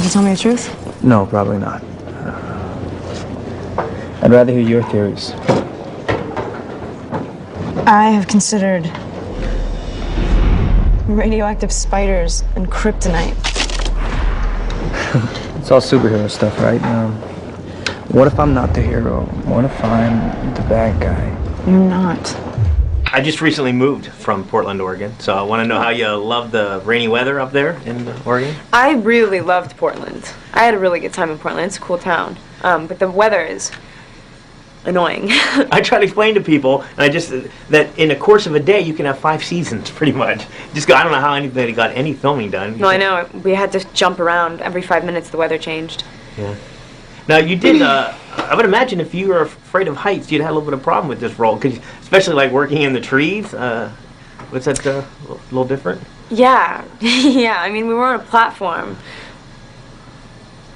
Will you tell me the truth? No, probably not. I'd rather hear your theories. I have considered radioactive spiders and kryptonite. It's all superhero stuff, right? What if I'm not the hero? What if I'm the bad guy? You're not. I just recently moved from Portland, Oregon, so I want to know how you love the rainy weather up there in Oregon. I really loved Portland. I had a really good time in Portland. It's a cool town, but the weather is annoying. I try to explain to people, and that in the course of a day you can have 5 seasons, pretty much. I don't know how anybody got any filming done. No, I know. We had to jump around every 5 minutes. The weather changed. Yeah. Now you did. I would imagine if you were afraid of heights, you'd have a little bit of problem with this role, because especially like working in the trees. Was that a little different? Yeah, yeah. I mean, we were on a platform,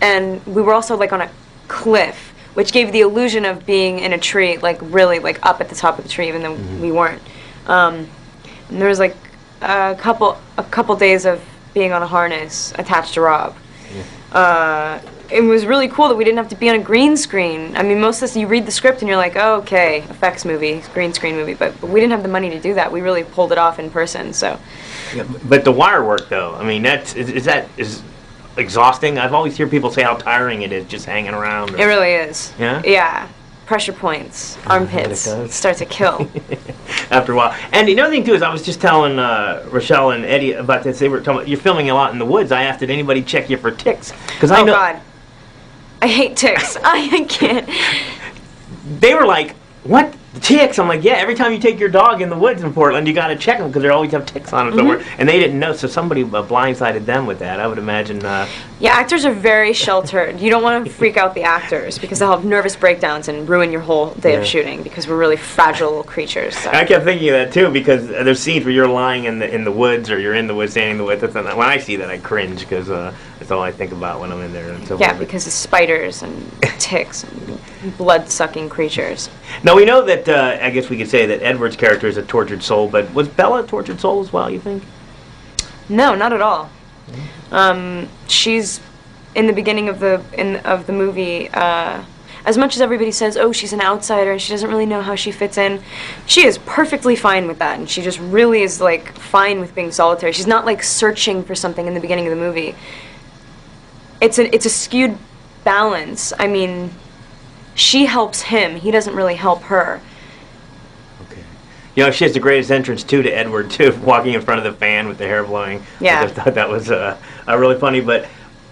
and we were also like on a cliff, which gave the illusion of being in a tree, like really like up at the top of the tree, even though we weren't. And there was like a couple days of being on a harness attached to Rob. Yeah. It was really cool that we didn't have to be on a green screen. I mean, most of this, you read the script and you're like, oh, okay, effects movie, green screen movie, but we didn't have the money to do that. We really pulled it off in person, so. Yeah, but the wire work, though, I mean, is exhausting? I've always heard people say how tiring it is just hanging around. It really is. Yeah? Yeah. Pressure points, armpits, start to kill. After a while. And the other thing, too, is I was just telling Rochelle and Eddie about this. They were talking about, you're filming a lot in the woods. I asked, did anybody check you for ticks? Because I know. God. I hate ticks. I can't. They were like, what? Ticks? I'm like, yeah, every time you take your dog in the woods in Portland, you got to check them because they always have ticks on them somewhere. And they didn't know, so somebody blindsided them with that, I would imagine. Yeah, actors are very sheltered. You don't want to freak out the actors because they'll have nervous breakdowns and ruin your whole day of shooting because we're really fragile little creatures. So. I kept thinking of that, too, because there's scenes where you're lying in the woods or you're in the woods, standing in the woods. When I see that, I cringe because that's all I think about when I'm in there. And so yeah, because of spiders and ticks and blood-sucking creatures. Now, we know that, I guess we could say that Edward's character is a tortured soul, but was Bella a tortured soul as well, you think? No, not at all. She's, in the beginning of the movie, as much as everybody says, oh, she's an outsider and she doesn't really know how she fits in, she is perfectly fine with that, and she just really is, like, fine with being solitary. She's not, like, searching for something in the beginning of the movie. It's a skewed balance. I mean, she helps him. He doesn't really help her. Okay. You know, she has the greatest entrance, too, to Edward, too, walking in front of the fan with the hair blowing. Yeah. I just thought that was really funny, but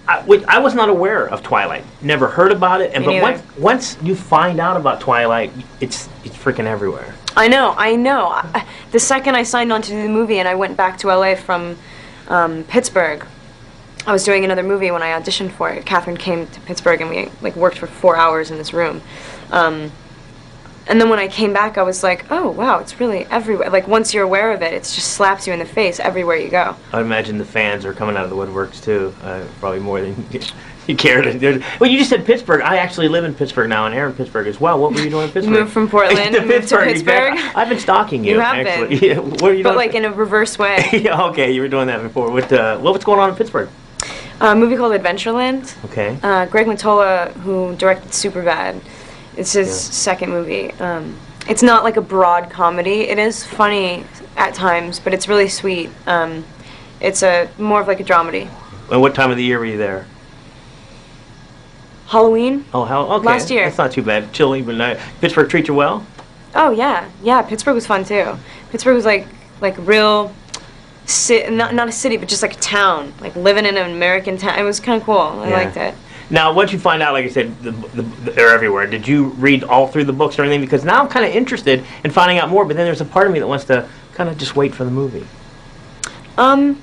I was not aware of Twilight. Never heard about it. But once you find out about Twilight, it's freaking everywhere. I know. The second I signed on to do the movie and I went back to LA from Pittsburgh, I was doing another movie when I auditioned for it. Catherine came to Pittsburgh and we like worked for 4 hours in this room. And then when I came back, I was like, oh, wow, it's really everywhere. Like, once you're aware of it, it just slaps you in the face everywhere you go. I would imagine the fans are coming out of the woodworks, too, probably more than you care to. Well, you just said Pittsburgh. I actually live in Pittsburgh now, and Aaron in Pittsburgh as well. What were you doing in Pittsburgh? You moved from Portland to Pittsburgh. Exactly. I've been stalking you, You have actually. been. Yeah, what are you but, doing? like, in a reverse way. Yeah, okay, you were doing that before. What's going on in Pittsburgh? A movie called Adventureland. Okay. Greg Mottola, who directed Superbad, it's his second movie. It's not like a broad comedy. It is funny at times, but it's really sweet. It's more of like a dramedy. And what time of the year were you there? Halloween. Oh, okay. Last year. That's not too bad. Chilly, but nice. Pittsburgh treat you well? Oh yeah. Pittsburgh was fun too. Pittsburgh was like real, not a city, but just like a town, like living in an American town. It was kind of cool. I liked it. Now, once you find out, like I said, they're everywhere, did you read all through the books or anything? Because now I'm kind of interested in finding out more, but then there's a part of me that wants to kind of just wait for the movie. I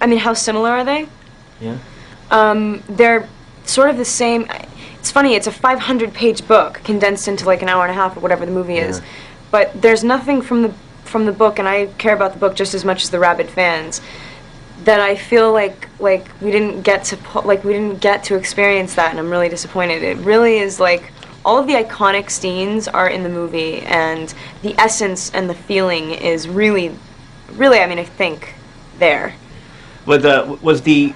mean, how similar are they? Yeah. They're sort of the same. It's funny, it's a 500-page book condensed into like an hour and a half or whatever the movie is. But there's nothing from the book, and I care about the book just as much as the rabid fans, that I feel like we didn't get to experience that, and I'm really disappointed. It really is like all of the iconic scenes are in the movie, and the essence and the feeling is really, I mean, I think there. Was the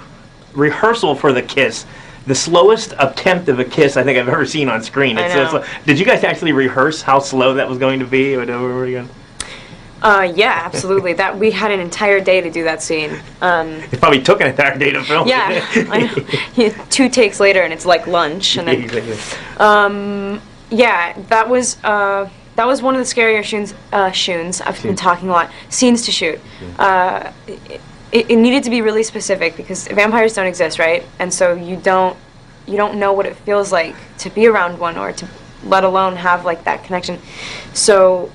rehearsal for the kiss the slowest attempt of a kiss I think I've ever seen on screen? I It's know. so slow. Did you guys actually rehearse how slow that was going to be? Yeah, absolutely. That we had an entire day to do that scene. It probably took an entire day to film. Yeah, I know. Yeah, 2 takes later, and it's like lunch, and then yeah, that was one of the scarier scenes. I've been talking a lot. Scenes to shoot. It needed to be really specific because vampires don't exist, right? And so you don't know what it feels like to be around one, or to let alone have like that connection. So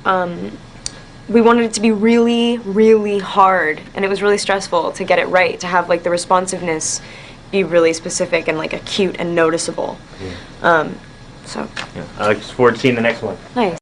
we wanted it to be really, really hard, and it was really stressful to get it right, to have like the responsiveness be really specific and like acute and noticeable. So I look forward to seeing the next one. nice.